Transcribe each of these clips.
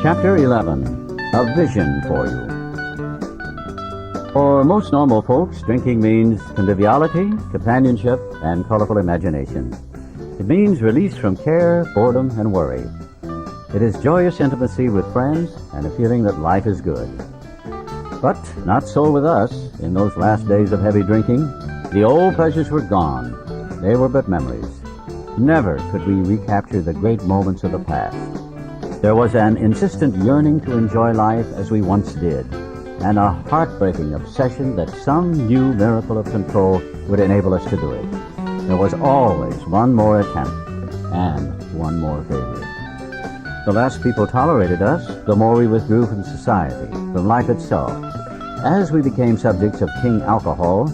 Chapter 11, A Vision for You. For most normal folks, drinking means conviviality, companionship, and colorful imagination. It means release from care, boredom, and worry. It is joyous intimacy with friends and a feeling that life is good. But not so with us. In those last days of heavy drinking, the old pleasures were gone. They were but memories. Never could we recapture the great moments of the past. There was an insistent yearning to enjoy life as we once did, and a heartbreaking obsession that some new miracle of control would enable us to do it. There was always one more attempt and one more failure. The less people tolerated us, the more we withdrew from society, from life itself. As we became subjects of King Alcohol,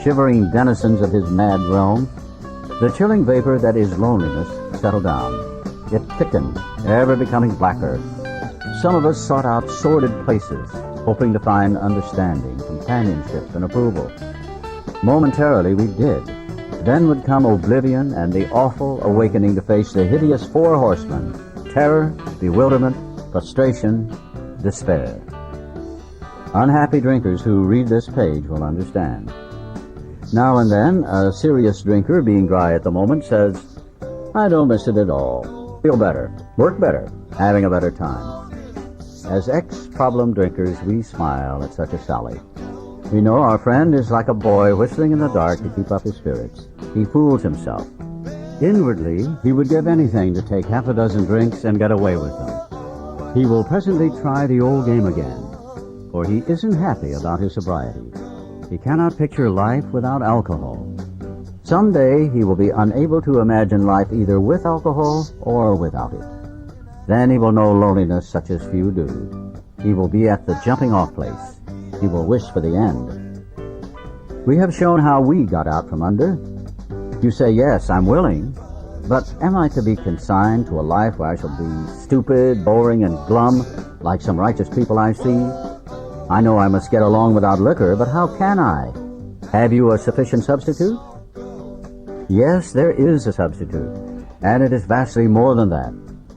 shivering denizens of his mad realm, the chilling vapor that is loneliness settled down. It thickened, ever becoming blacker. Some of us sought out sordid places, hoping to find understanding, companionship, and approval. Momentarily we did. Then would come oblivion and the awful awakening to face the hideous four horsemen: terror, bewilderment, frustration, despair. Unhappy drinkers who read this page will understand. Now and then, a serious drinker, being dry at the moment, says, "I don't miss it at all. Feel better, work better, having a better time." As ex-problem drinkers, we smile at such a sally. We know our friend is like a boy whistling in the dark to keep up his spirits. He fools himself. Inwardly, he would give anything to take half a dozen drinks and get away with them. He will presently try the old game again, for he isn't happy about his sobriety. He cannot picture life without alcohol. Someday he will be unable to imagine life either with alcohol or without it. Then he will know loneliness such as few do. He will be at the jumping-off place. He will wish for the end. We have shown how we got out from under. You say, "Yes, I'm willing, but am I to be consigned to a life where I shall be stupid, boring, and glum, like some righteous people I see? I know I must get along without liquor, but how can I? Have you a sufficient substitute?" Yes, there is a substitute, and it is vastly more than that.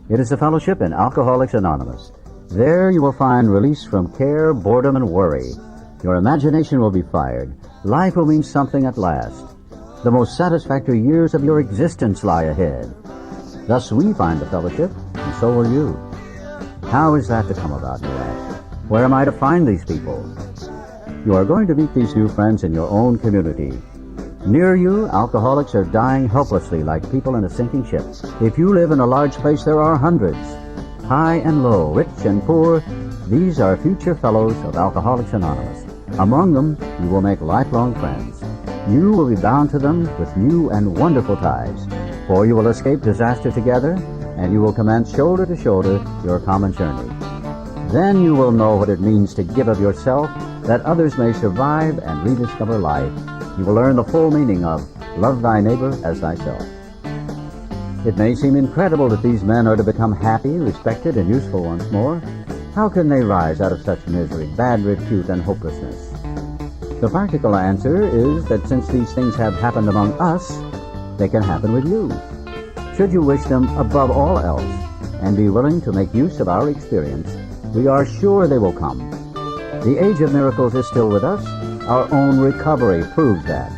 It is a fellowship in Alcoholics Anonymous. There you will find release from care, boredom, and worry. Your imagination will be fired. Life will mean something at last. The most satisfactory years of your existence lie ahead. Thus we find the fellowship, and so will you. How is that to come about, you ask? Where am I to find these people? You are going to meet these new friends in your own community. Near you, alcoholics are dying helplessly like people in a sinking ship. If you live in a large place, there are hundreds. High and low, rich and poor, these are future fellows of Alcoholics Anonymous. Among them, you will make lifelong friends. You will be bound to them with new and wonderful ties, for you will escape disaster together, and you will commence shoulder to shoulder your common journey. Then you will know what it means to give of yourself, that others may survive and rediscover life. You will learn the full meaning of love thy neighbor as thyself. It may seem incredible that these men are to become happy, respected, and useful once more. How can they rise out of such misery, bad repute, and hopelessness? The practical answer is that since these things have happened among us, they can happen with you. Should you wish them above all else, and be willing to make use of our experience, we are sure they will come. The age of miracles is still with us. Our own recovery proves that.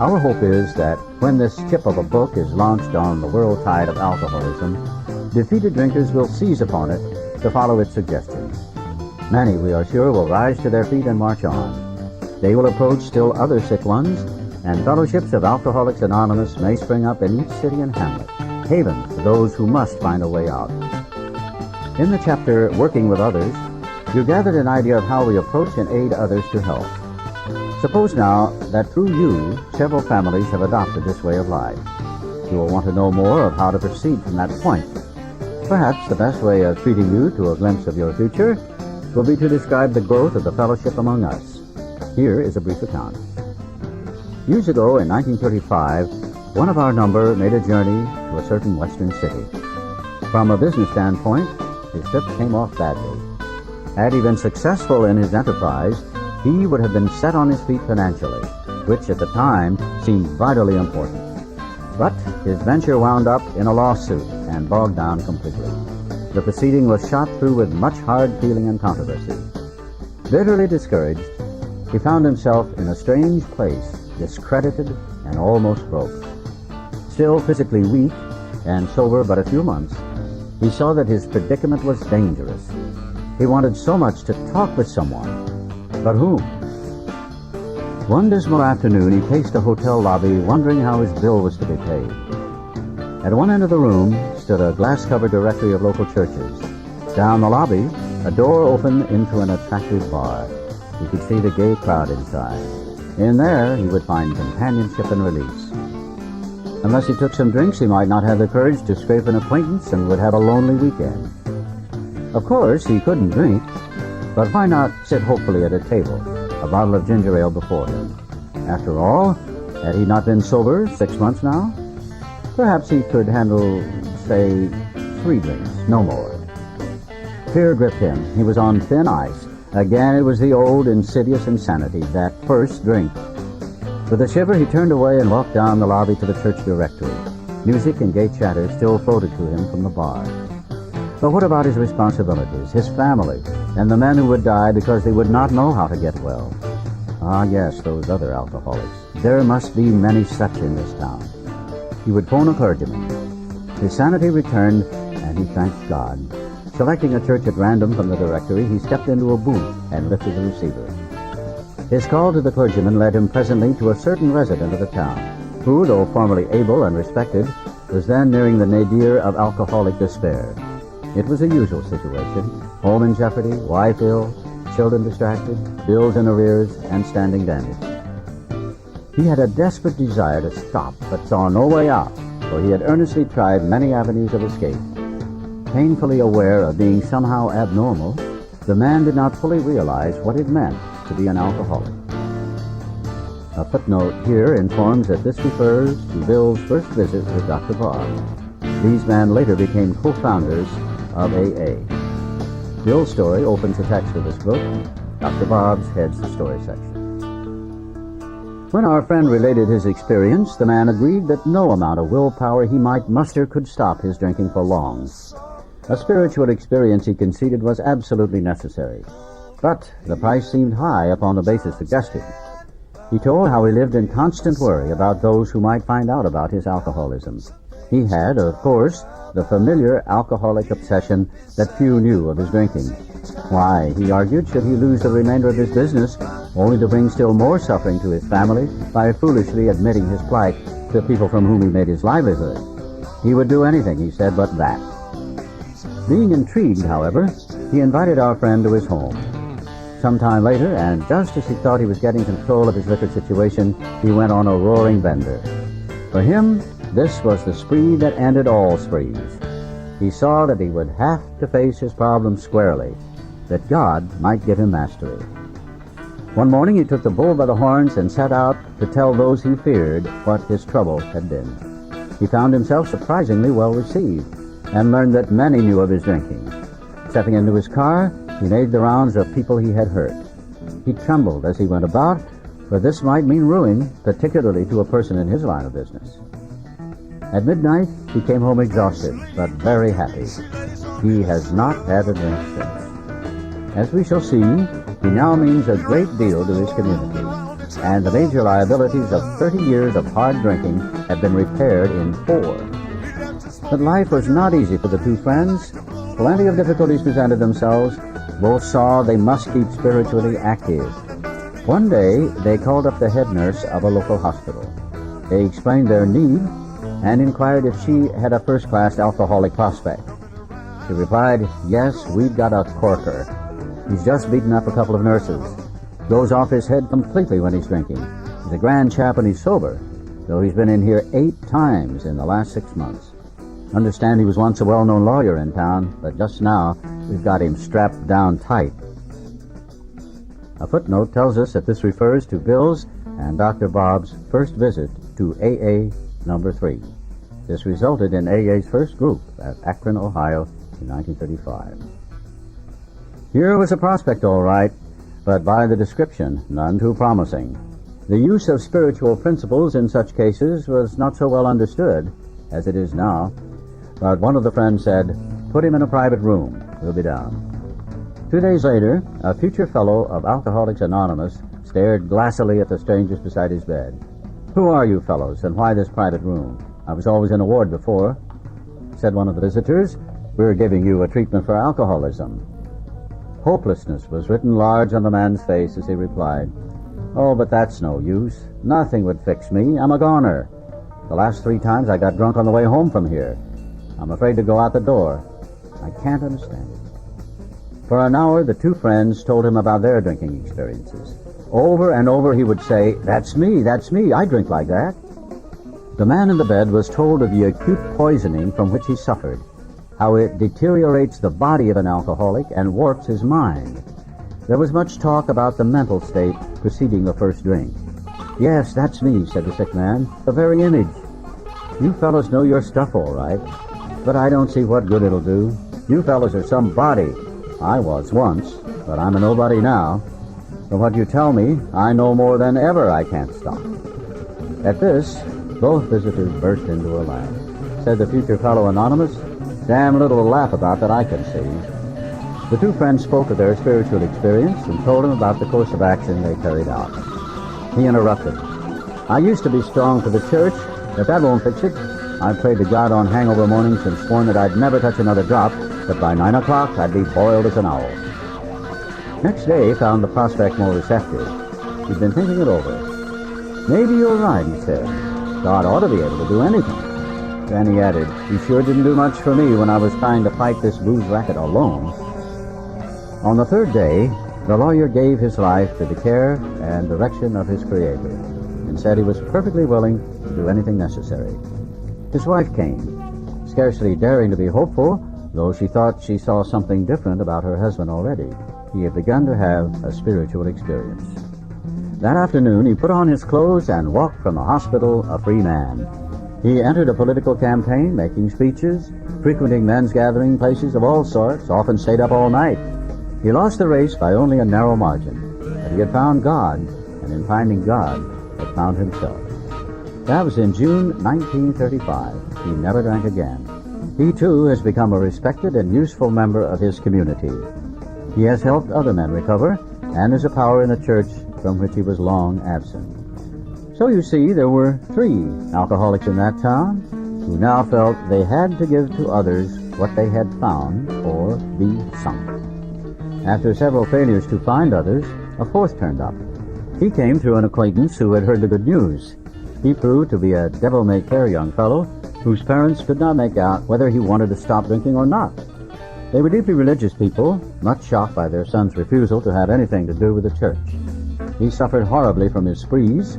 Our hope is that when this chip of a book is launched on the world tide of alcoholism, defeated drinkers will seize upon it to follow its suggestions. Many, we are sure, will rise to their feet and march on. They will approach still other sick ones, and fellowships of Alcoholics Anonymous may spring up in each city and hamlet, havens for those who must find a way out. In the chapter, Working with Others, you gathered an idea of how we approach and aid others to help. Suppose now that through you, several families have adopted this way of life. You will want to know more of how to proceed from that point. Perhaps the best way of treating you to a glimpse of your future will be to describe the growth of the fellowship among us. Here is a brief account. Years ago, in 1935, one of our number made a journey to a certain western city. From a business standpoint, his trip came off badly. Had he been successful in his enterprise, he would have been set on his feet financially, which at the time seemed vitally important. But his venture wound up in a lawsuit and bogged down completely. the proceeding was shot through with much hard feeling and controversy. Bitterly discouraged, he found himself in a strange place, discredited and almost broke. Still physically weak and sober but a few months, he saw that his predicament was dangerous. He wanted so much to talk with someone, but whom? One dismal afternoon, he paced a hotel lobby, wondering how his bill was to be paid. At one end of the room stood a glass-covered directory of local churches. Down the lobby, a door opened into an attractive bar. He could see the gay crowd inside. In there, he would find companionship and release. Unless he took some drinks, he might not have the courage to scrape an acquaintance and would have a lonely weekend. Of course, he couldn't drink, but why not sit hopefully at a table, a bottle of ginger ale before him? After all, had he not been sober 6 months now? Perhaps he could handle, say, 3 drinks, no more. Fear gripped him. He was on thin ice. Again, it was the old insidious insanity, that first drink. With a shiver, he turned away and walked down the lobby to the church directory. Music and gay chatter still floated to him from the bar. But what about his responsibilities, his family, and the men who would die because they would not know how to get well? Ah, yes, those other alcoholics. There must be many such in this town. He would phone a clergyman. His sanity returned, and he thanked God. Selecting a church at random from the directory, he stepped into a booth and lifted the receiver. His call to the clergyman led him presently to a certain resident of the town, who, though formerly able and respected, was then nearing the nadir of alcoholic despair. It was a usual situation: home in jeopardy, wife ill, children distracted, bills in arrears, and standing damage. He had a desperate desire to stop, but saw no way out, for he had earnestly tried many avenues of escape. Painfully aware of being somehow abnormal, the man did not fully realize what it meant to be an alcoholic. A footnote here informs that this refers to Bill's first visit with Dr. Bob. These men later became co-founders of AA. Bill's story opens the text of this book. Dr. Bob's heads the story section. When our friend related his experience, the man agreed that no amount of willpower he might muster could stop his drinking for long. A spiritual experience, he conceded, was absolutely necessary. But the price seemed high upon the basis suggested. He told how he lived in constant worry about those who might find out about his alcoholism. He had, of course, the familiar alcoholic obsession that few knew of his drinking. Why, he argued, should he lose the remainder of his business, only to bring still more suffering to his family by foolishly admitting his plight to people from whom he made his livelihood? He would do anything, he said, but that. Being intrigued, however, he invited our friend to his home. Some time later, and just as he thought he was getting control of his liquor situation, he went on a roaring bender. For him, this was the spree that ended all sprees. He saw that he would have to face his problems squarely, that God might give him mastery. One morning he took the bull by the horns and set out to tell those he feared what his trouble had been. He found himself surprisingly well received, and learned that many knew of his drinking. Stepping into his car, he made the rounds of people he had hurt. He trembled as he went about, for this might mean ruin, particularly to a person in his line of business. At midnight, he came home exhausted, but very happy. He has not had a drink since. As we shall see, he now means a great deal to his community, and the major liabilities of 30 years of hard drinking have been repaired in 4. But life was not easy for the two friends. Plenty of difficulties presented themselves. Both saw they must keep spiritually active. One day, they called up the head nurse of a local hospital. They explained their need and inquired if she had a first-class alcoholic prospect. She replied, "Yes, we've got a corker. He's just beaten up a couple of nurses. Goes off his head completely when he's drinking. He's a grand chap when he's sober, though he's been in here 8 times in the last 6 months. Understand he was once a well-known lawyer in town, but just now we've got him strapped down tight." A footnote tells us that this refers to Bill's and Dr. Bob's first visit to AA number 3. This resulted in AA's first group at Akron, Ohio in 1935. Here was a prospect, all right, but by the description, none too promising. The use of spiritual principles in such cases was not so well understood as it is now. But one of the friends said, Put him in a private room. We'll be down. 2 days later, a future fellow of Alcoholics Anonymous stared glassily at the strangers beside his bed. "Who are you fellows, and why this private room? I was always in a ward before," said one of the visitors. "We're giving you a treatment for alcoholism." Hopelessness was written large on the man's face as he replied, "Oh, but that's no use. Nothing would fix me. I'm a goner. The last 3 times I got drunk on the way home from here. I'm afraid to go out the door. I can't understand it." For an hour, the two friends told him about their drinking experiences. Over and over he would say, that's me, I drink like that." The man in the bed was told of the acute poisoning from which he suffered, how it deteriorates the body of an alcoholic and warps his mind. There was much talk about the mental state preceding the first drink. "Yes, that's me," said the sick man, "the very image. You fellows know your stuff all right, but I don't see what good it'll do. You fellows are somebody. I was once, but I'm a nobody now. From what you tell me, I know more than ever I can't stop." At this, both visitors burst into a laugh. Said the future fellow anonymous, "Damn little to laugh about that I can see." The two friends spoke of their spiritual experience and told him about the course of action they carried out. He interrupted. "I used to be strong for the church, but that won't fix it. I prayed to God on hangover mornings and sworn that I'd never touch another drop, but by 9 o'clock I'd be boiled as an owl." Next day found the prospect more receptive. He'd been thinking it over. "Maybe you're right," he said. "God ought to be able to do anything." Then he added, "He sure didn't do much for me when I was trying to fight this booze racket alone." On the 3rd day, the lawyer gave his life to the care and direction of his Creator and said he was perfectly willing to do anything necessary. His wife came, scarcely daring to be hopeful, though she thought she saw something different about her husband already. He had begun to have a spiritual experience. That afternoon, he put on his clothes and walked from the hospital a free man. He entered a political campaign, making speeches, frequenting men's gathering places of all sorts, often stayed up all night. He lost the race by only a narrow margin, but he had found God, and in finding God, had found himself. That was in June 1935. He never drank again. He, too, has become a respected and useful member of his community. He has helped other men recover, and is a power in the church from which he was long absent. So you see, there were 3 alcoholics in that town who now felt they had to give to others what they had found or be sunk. After several failures to find others, a 4th turned up. He came through an acquaintance who had heard the good news. He proved to be a devil-may-care young fellow whose parents could not make out whether he wanted to stop drinking or not. They were deeply religious people, much shocked by their son's refusal to have anything to do with the church. He suffered horribly from his sprees,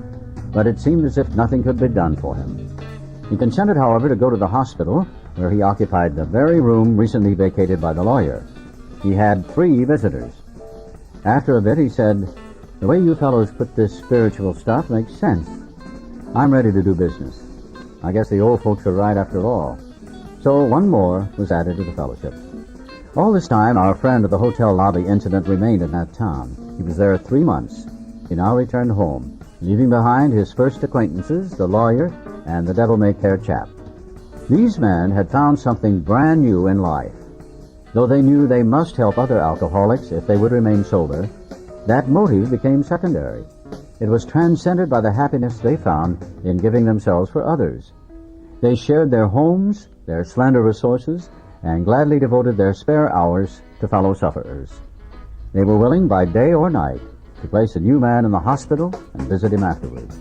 but it seemed as if nothing could be done for him. He consented, however, to go to the hospital, where he occupied the very room recently vacated by the lawyer. He had 3 visitors. After a bit, he said, "The way you fellows put this spiritual stuff makes sense. I'm ready to do business. I guess the old folks are right after all." So one more was added to the fellowship. All this time, our friend of the hotel lobby incident remained in that town. He was there 3 months. He now returned home, leaving behind his first acquaintances, the lawyer and the devil-may-care chap. These men had found something brand new in life. Though they knew they must help other alcoholics if they would remain sober, that motive became secondary. It was transcended by the happiness they found in giving themselves for others. They shared their homes, their slender resources, and gladly devoted their spare hours to fellow sufferers. They were willing by day or night to place a new man in the hospital and visit him afterwards.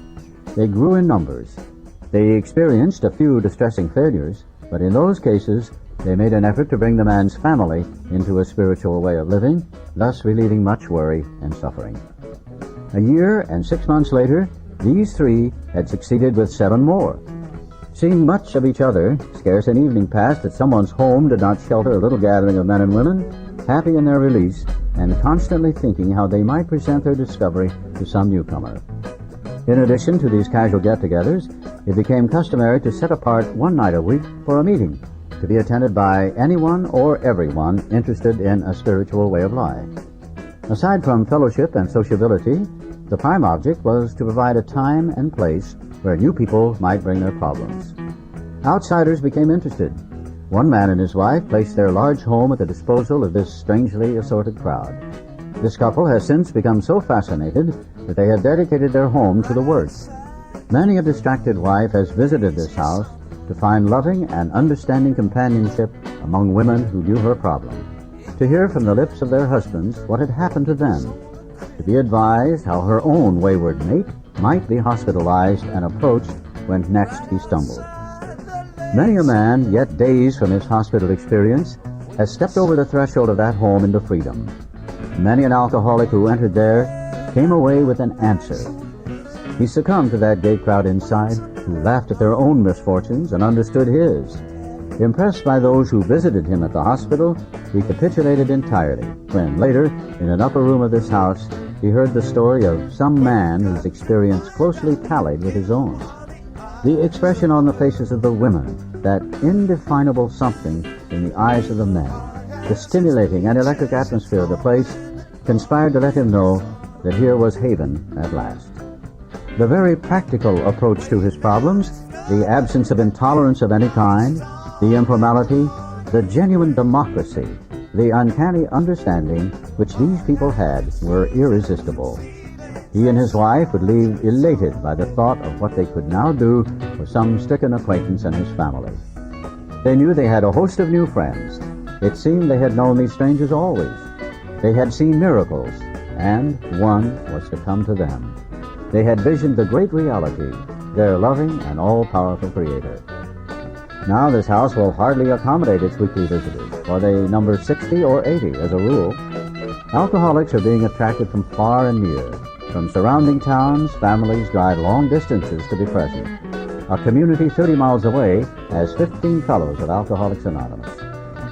They grew in numbers. They experienced a few distressing failures, but in those cases they made an effort to bring the man's family into a spiritual way of living, thus relieving much worry and suffering. A year and 6 months later, these 3 had succeeded with 7 more. Seeing much of each other, scarce an evening passed that someone's home did not shelter a little gathering of men and women, happy in their release, and constantly thinking how they might present their discovery to some newcomer. In addition to these casual get-togethers, it became customary to set apart one night a week for a meeting, to be attended by anyone or everyone interested in a spiritual way of life. Aside from fellowship and sociability, the prime object was to provide a time and place where new people might bring their problems. Outsiders became interested. One man and his wife placed their large home at the disposal of this strangely assorted crowd. This couple has since become so fascinated that they have dedicated their home to the work. Many a distracted wife has visited this house to find loving and understanding companionship among women who knew her problem, to hear from the lips of their husbands what had happened to them, to be advised how her own wayward mate might be hospitalized and approached when next he stumbled. Many a man, yet days from his hospital experience, has stepped over the threshold of that home into freedom. Many an alcoholic who entered there came away with an answer. He succumbed to that gay crowd inside, who laughed at their own misfortunes and understood his. Impressed by those who visited him at the hospital, he capitulated entirely when later, in an upper room of this house, he heard the story of some man whose experience closely tallied with his own. The expression on the faces of the women, that indefinable something in the eyes of the men, the stimulating and electric atmosphere of the place, conspired to let him know that here was haven at last. The very practical approach to his problems, the absence of intolerance of any kind, the informality, the genuine democracy, the uncanny understanding which these people had were irresistible. He and his wife would leave elated by the thought of what they could now do for some stricken acquaintance and his family. They knew they had a host of new friends. It seemed they had known these strangers always. They had seen miracles, and one was to come to them. They had visioned the great reality, their loving and all-powerful Creator. Now this house will hardly accommodate its weekly visitors, for they number 60 or 80 as a rule. Alcoholics are being attracted from far and near. From surrounding towns, families drive long distances to be present. A community 30 miles away has 15 fellows of Alcoholics Anonymous.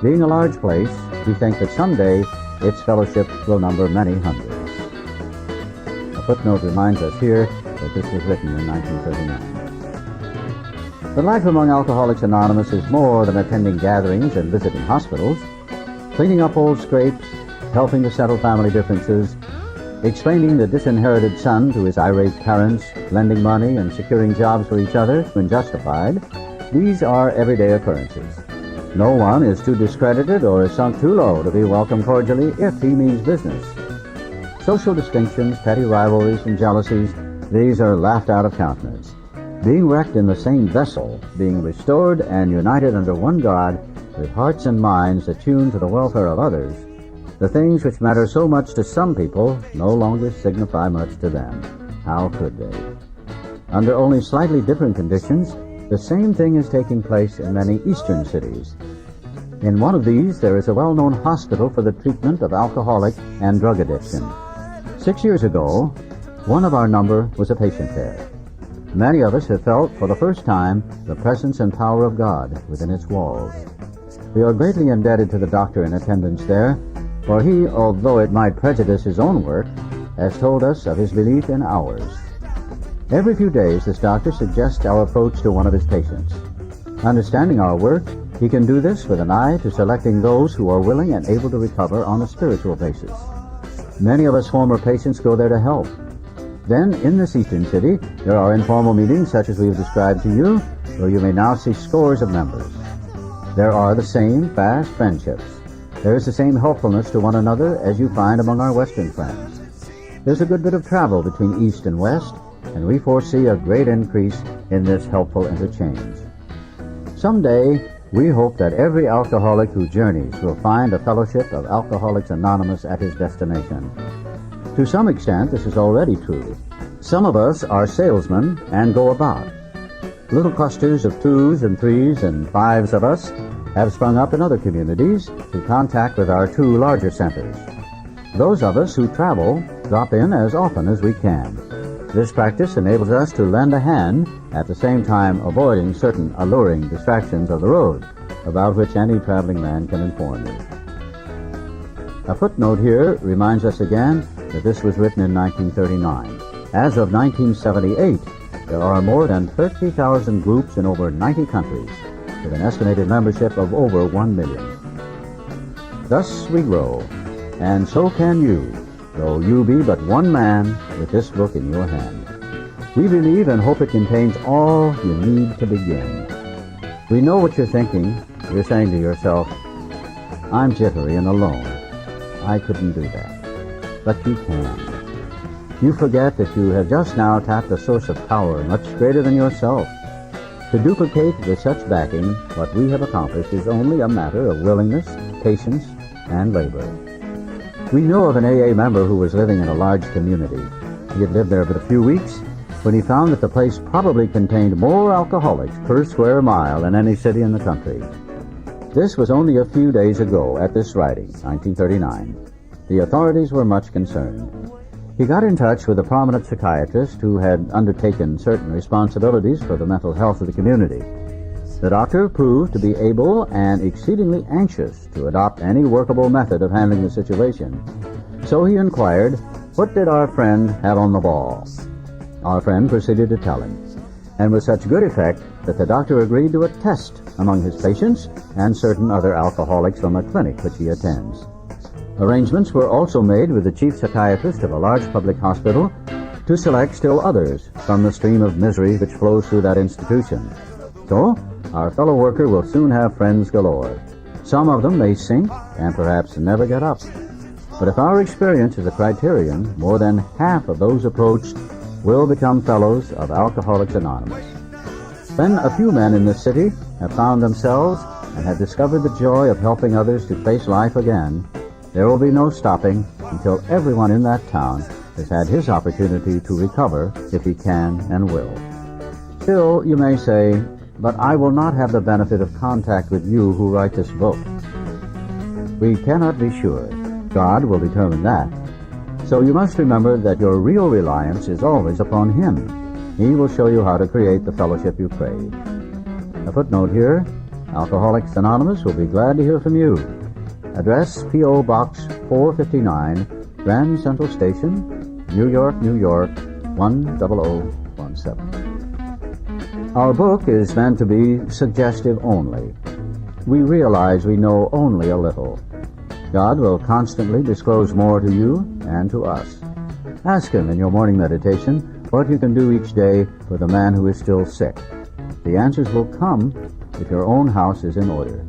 Being a large place, we think that someday its fellowship will number many hundreds. A footnote reminds us here that this was written in 1939. But life among Alcoholics Anonymous is more than attending gatherings and visiting hospitals. Cleaning up old scrapes, helping to settle family differences, explaining the disinherited son to his irate parents, lending money and securing jobs for each other when justified, these are everyday occurrences. No one is too discredited or is sunk too low to be welcomed cordially if he means business. Social distinctions, petty rivalries, and jealousies, these are laughed out of countenance. Being wrecked in the same vessel, being restored and united under one God, with hearts and minds attuned to the welfare of others, the things which matter so much to some people no longer signify much to them. How could they? Under only slightly different conditions, the same thing is taking place in many eastern cities. In one of these, there is a well-known hospital for the treatment of alcoholic and drug addiction. 6 years ago, one of our number was a patient there. Many of us have felt for the first time the presence and power of God within its walls. We are greatly indebted to the doctor in attendance there, for he, although it might prejudice his own work, has told us of his belief in ours. Every few days, this doctor suggests our approach to one of his patients. Understanding our work, he can do this with an eye to selecting those who are willing and able to recover on a spiritual basis. Many of us former patients go there to help. Then, in this eastern city, there are informal meetings such as we have described to you, where you may now see scores of members. There are the same fast friendships. There is the same helpfulness to one another as you find among our Western friends. There's a good bit of travel between East and West, and we foresee a great increase in this helpful interchange. Someday, we hope that every alcoholic who journeys will find a fellowship of Alcoholics Anonymous at his destination. To some extent, this is already true. Some of us are salesmen and go about. Little clusters of 2s and 3s and 5s of us have sprung up in other communities through contact with our 2 larger centers. Those of us who travel drop in as often as we can. This practice enables us to lend a hand, at the same time avoiding certain alluring distractions of the road, about which any traveling man can inform you. A footnote here reminds us again that this was written in 1939. As of 1978, there are more than 30,000 groups in over 90 countries, with an estimated membership of over 1 million. Thus we grow, and so can you, though you be but one man with this book in your hand. We believe and hope it contains all you need to begin. We know what you're thinking. You're saying to yourself, I'm jittery and alone. I couldn't do that. But you can. You forget that you have just now tapped a source of power much greater than yourself. To duplicate with such backing what we have accomplished is only a matter of willingness, patience, and labor. We know of an AA member who was living in a large community. He had lived there but a few weeks when he found that the place probably contained more alcoholics per square mile than any city in the country. This was only a few days ago at this writing, 1939. The authorities were much concerned. He got in touch with a prominent psychiatrist who had undertaken certain responsibilities for the mental health of the community. The doctor proved to be able and exceedingly anxious to adopt any workable method of handling the situation. So he inquired, what did our friend have on the ball? Our friend proceeded to tell him, and with such good effect that the doctor agreed to a test among his patients and certain other alcoholics from a clinic which he attends. Arrangements were also made with the chief psychiatrist of a large public hospital to select still others from the stream of misery which flows through that institution. So, our fellow worker will soon have friends galore. Some of them may sink and perhaps never get up. But if our experience is a criterion, more than half of those approached will become fellows of Alcoholics Anonymous. When a few men in this city have found themselves and have discovered the joy of helping others to face life again, there will be no stopping until everyone in that town has had his opportunity to recover if he can and will. Still, you may say, but I will not have the benefit of contact with you who write this book. We cannot be sure. God will determine that. So you must remember that your real reliance is always upon Him. He will show you how to create the fellowship you crave. A footnote here, Alcoholics Anonymous will be glad to hear from you. Address P.O. Box 459, Grand Central Station, New York, New York, 10017. Our book is meant to be suggestive only. We realize we know only a little. God will constantly disclose more to you and to us. Ask Him in your morning meditation what you can do each day for the man who is still sick. The answers will come if your own house is in order.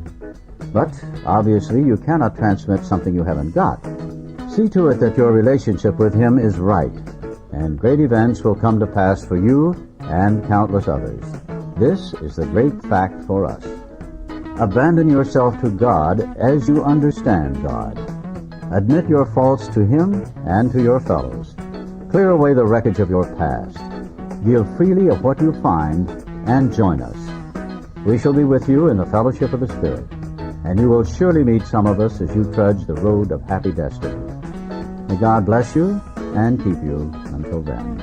But, obviously, you cannot transmit something you haven't got. See to it that your relationship with Him is right, and great events will come to pass for you and countless others. This is the great fact for us. Abandon yourself to God as you understand God. Admit your faults to Him and to your fellows. Clear away the wreckage of your past. Give freely of what you find and join us. We shall be with you in the fellowship of the Spirit, and you will surely meet some of us as you trudge the road of happy destiny. May God bless you and keep you until then.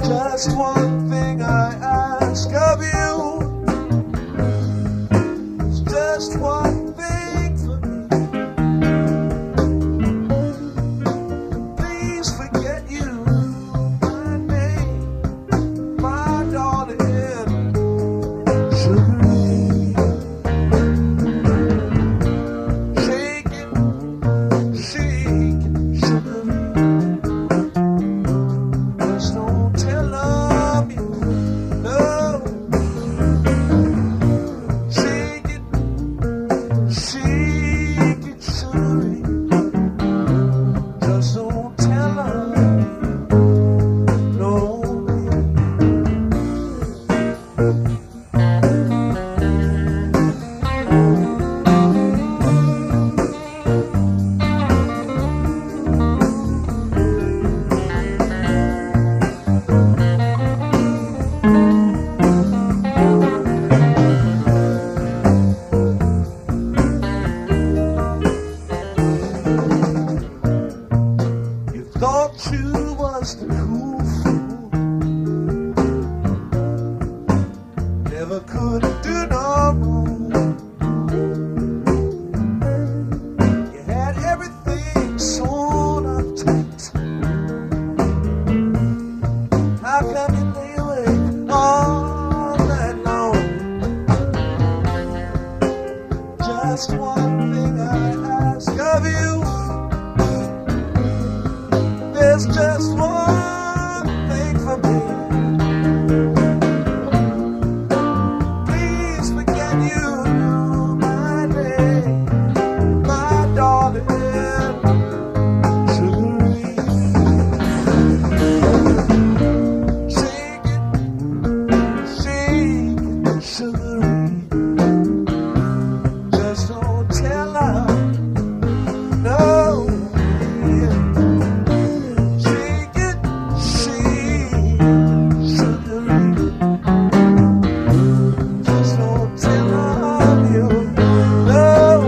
Just one thing I ask of you. It's just one thing for me. Please forget you, my name, my darling, sugary. Shake it, sugary. Just don't tell her me, no. Shake it, sugary. Just don't tell her, no. never could do no wrong. You had everything sewn up tight. How come you lay awake all night long? Just one thing I ask of you. There's just one thing for me. Please forget you knew my name, my darling, Sugaree. Shake it, Sugaree. Just don't tell her, no. Shake it, Sugaree. Just don't tell her you know.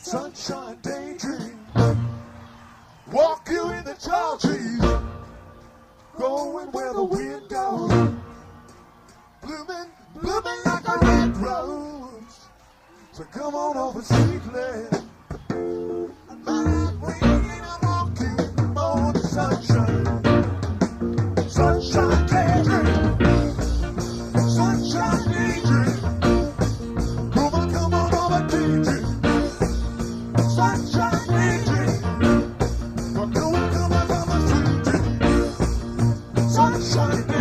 Sunshine daydream, walk you in the tall trees, going where the wind goes, blooming, blooming like a red rose. So come on over sweetly, I'm waiting, I'm walking on the sunshine, sunshine daydream, sunshine daydream, come on over daydream. Sunshine daydream, come on, sweet dream. Sunshine daydream.